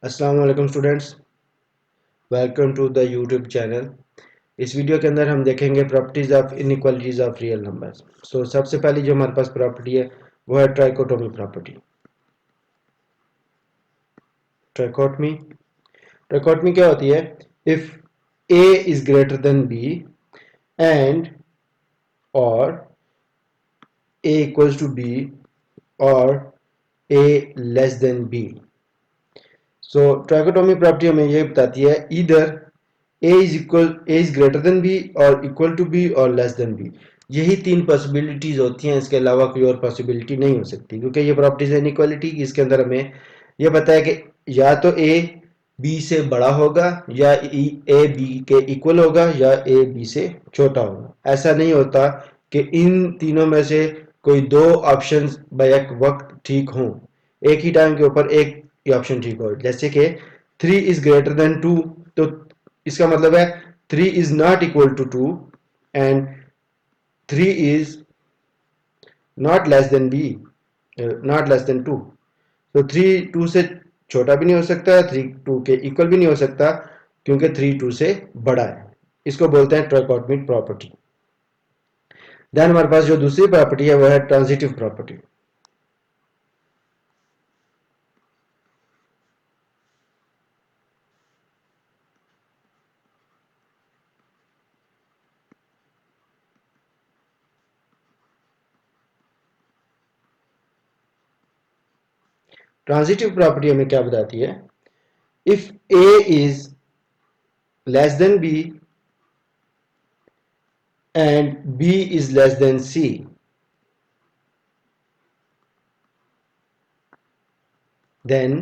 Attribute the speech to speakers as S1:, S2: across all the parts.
S1: अस्सलाम वालेकुम students, welcome to the YouTube channel. इस वीडियो के अंदर हम देखेंगे properties of inequalities of real numbers. सबसे पहली जो हमारे पास प्रॉपर्टी है वो है ट्राइकोटोमी प्रॉपर्टी। ट्राइकोटमी ट्राइकोटमी क्या होती है? If A is greater than B and और ए इक्वल्स टू बी और A less than B. Trichotomy property हमें ये बताती है इधर A is greater than B और इक्वल टू बी और लेस देन बी। यही तीन पॉसिबिलिटीज होती हैं, इसके अलावा कोई और पॉसिबिलिटी नहीं हो सकती, क्योंकि ये प्रॉपर्टीज है इनइक्वालिटी की। इसके अंदर हमें यह पता है कि या तो ए बी से बड़ा होगा, या ए बी के इक्वल होगा, या ए बी से छोटा होगा। ऐसा नहीं होता कि इन तीनों में से कोई दो ऑप्शन बैक वक्त ठीक हों, एक ही टाइम के ऊपर एक ही ऑप्शन ठीक हो। जैसे कि 3 इज ग्रेटर देन 2, तो इसका मतलब है 3 is not equal to 2 and 3 is not less than B, not less than 2। तो 3 2 से छोटा भी नहीं हो सकता, 3 2 के इक्वल भी नहीं हो सकता, क्योंकि 3 2 से बड़ा है। इसको बोलते हैं ट्राइकोटोमी प्रॉपर्टी। देन हमारे पास जो दूसरी प्रॉपर्टी है वो है ट्रांजिटिव प्रॉपर्टी। ट्रांजिटिव प्रॉपर्टी हमें क्या बताती है? If A is less than B and b is less than c, then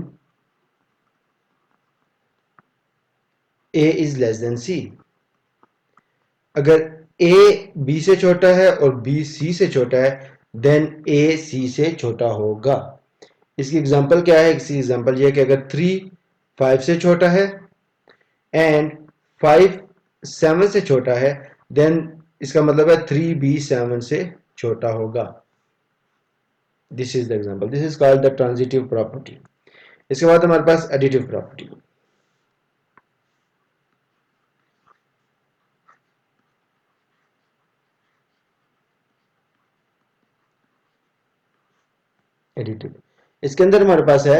S1: a is less than c। अगर a b से छोटा है और b c से छोटा है, then a c से छोटा होगा। इसकी एग्जांपल क्या है? इसकी एग्जांपल ये है कि अगर 3 5 से छोटा है एंड 5 7 से छोटा है, देन इसका मतलब है 3 b 7 से छोटा होगा। This is the example, this is called the transitive property. इसके बाद हमारे पास एडिटिव प्रॉपर्टी। एडिटिव, इसके अंदर हमारे पास है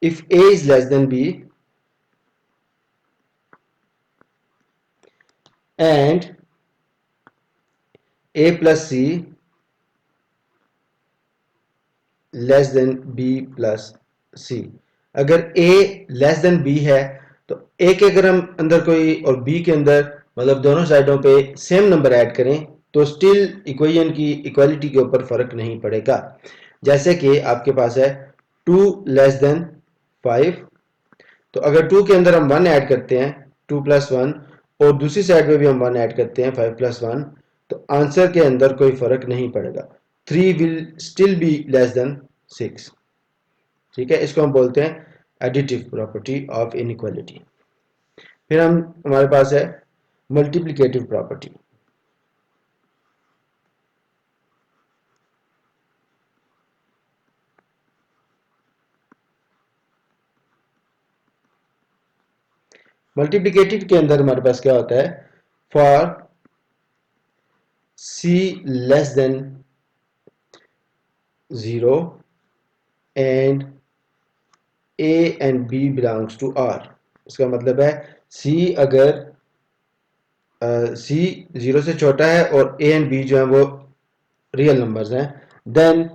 S1: if A is less than B and A plus C less than B plus C. अगर ए लेस देन बी है तो ए के अगर हम अंदर कोई और बी के अंदर मतलब दोनों साइडों पे सेम नंबर ऐड करें तो स्टिल इक्वेशन की इक्वालिटी के ऊपर फर्क नहीं पड़ेगा। जैसे कि आपके पास है 2 लेस देन 5, तो अगर 2 के अंदर हम 1 ऐड करते हैं 2 प्लस 1, और दूसरी साइड में भी हम 1 ऐड करते हैं 5 प्लस 1, तो आंसर के अंदर कोई फर्क नहीं पड़ेगा। 3 will still be less then 6। ठीक है, इसको हम बोलते हैं एडिटिव प्रॉपर्टी ऑफ इनइक्वालिटी। फिर हमारे पास है मल्टीप्लिकेटिव प्रॉपर्टी। मल्टीप्लिकेटिव के अंदर हमारे पास क्या होता है? For C less than 0 and A and B belongs to R. इसका मतलब है सी अगर सी 0 से छोटा है और ए एंड बी जो है वो रियल नंबर्स हैं, देन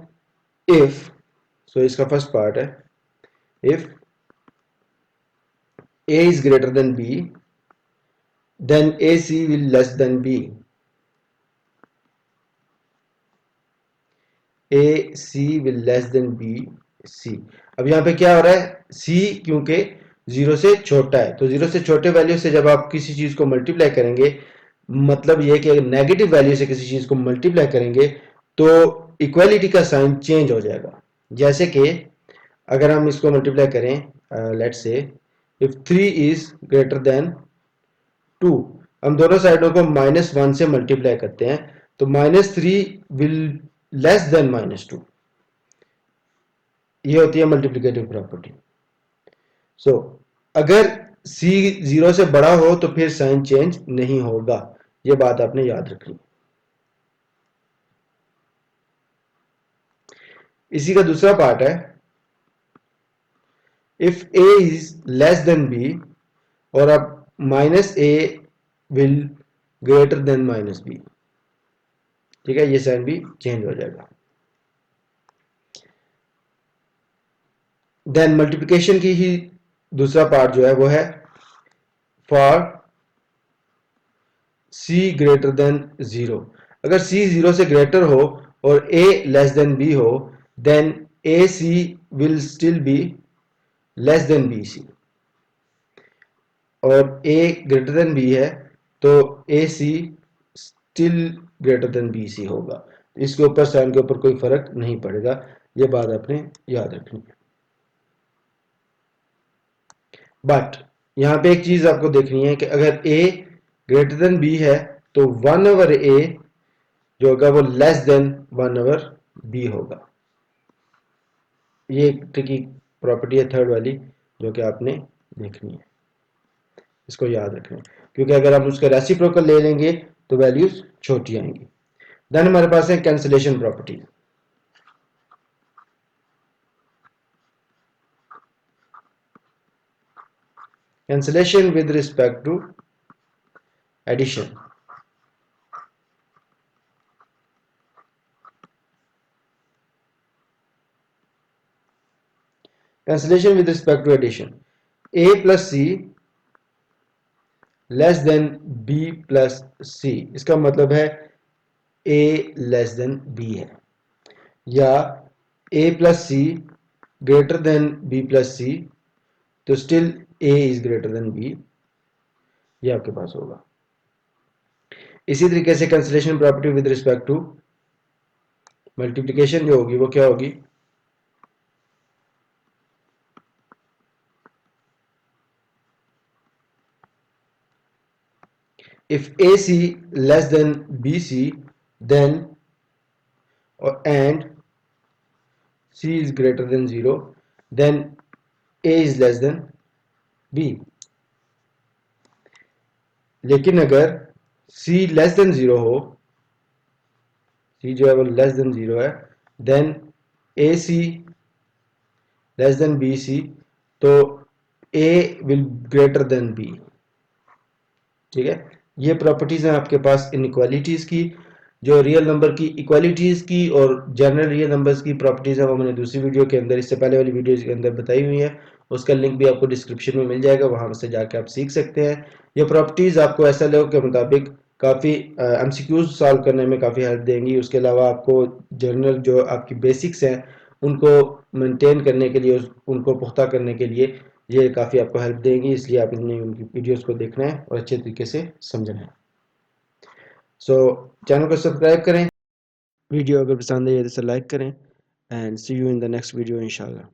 S1: इफ, सो इसका फर्स्ट पार्ट है if a is greater than b, then ac will less than b। ac will less than b c। अब यहाँ पे क्या हो रहा है? c क्योंकि 0 से छोटा है, तो 0 से छोटे वैल्यू से जब आप किसी चीज को मल्टीप्लाई करेंगे, मतलब ये कि नेगेटिव वैल्यू से किसी चीज को मल्टीप्लाई करेंगे तो इक्वालिटी का साइन चेंज हो जाएगा। जैसे कि अगर हम इसको मल्टीप्लाई करें, let's say if 3 is greater then 2, हम दोनों साइडों को -1 से मल्टीप्लाई करते हैं, तो -3 विल लेस देन -2। ये होती है मल्टीप्लिकेटिव प्रॉपर्टी। सो अगर सी 0 से बड़ा हो तो फिर साइन चेंज नहीं होगा, ये बात आपने याद रखनी। इसी का दूसरा पार्ट है, if a is less than b, और अब minus a will greater then minus b, ठीक है, ये साइन भी चेंज हो जाएगा। देन मल्टीप्लिकेशन की ही दूसरा पार्ट जो है वो है फॉर c ग्रेटर देन 0। अगर c 0 से ग्रेटर हो और a लेस देन b हो, then ac will still be less than bc, और a ग्रेटर देन b है तो ac still greater than bc होगा। इसके ऊपर साइन के ऊपर कोई फर्क नहीं पड़ेगा, ये बात आपने याद रखनी है। बट यहाँ पे एक चीज आपको देखनी है कि अगर a ग्रेटर देन b है तो 1/a जो होगा वो लेस देन 1/b होगा। ये एक ट्रिकी प्रॉपर्टी है थर्ड वाली, जो कि आपने देखनी है, इसको याद रखना है, क्योंकि अगर हम उसका रेसिप्रोकल ले लेंगे तो वैल्यूज छोटी आएंगी। देन हमारे पास है cancellation property. Cancellation with respect to addition. Cancellation with respect to addition, a plus C less than b plus C, इसका मतलब है a लेस देन b है, या a plus C greater than b plus सी, तो still a is greater than b, ये आपके पास होगा। इसी तरीके से cancellation property with respect to multiplication जो होगी वो क्या होगी, if AC less than BC, then and C is greater than 0, then A is less than B। लेकिन अगर C लेस देन 0 हो, C जो है वो लेस देन 0 है, then AC less than BC, तो A will greater than B, ठीक है। ये प्रॉपर्टीज हैं आपके पास इनइक्वालिटीज की। जो रियल नंबर की इक्वालिटीज की और जनरल रियल नंबर्स की प्रॉपर्टीज है वो मैंने दूसरी वीडियो के अंदर, इससे पहले वाली वीडियो के अंदर बताई हुई है, उसका लिंक भी आपको डिस्क्रिप्शन में मिल जाएगा, वहां से जाके आप सीख सकते हैं। ये प्रॉपर्टीज आपको ऐसा लोग के मुताबिक काफ़ी एमसीक्यूज सॉल्व करने में काफ़ी हेल्प देंगी। उसके अलावा आपको जनरल जो आपकी बेसिक्स हैं उनको मेंटेन करने के लिए, उनको पुख्ता करने के लिए ये काफ़ी आपको हेल्प देंगी, इसलिए आप इन्हें उनकी वीडियोस को देखना है और अच्छे तरीके से समझना है। सो चैनल को सब्सक्राइब करें, वीडियो अगर पसंद है तो इसे लाइक करें, and see you in the next video इंशाल्लाह।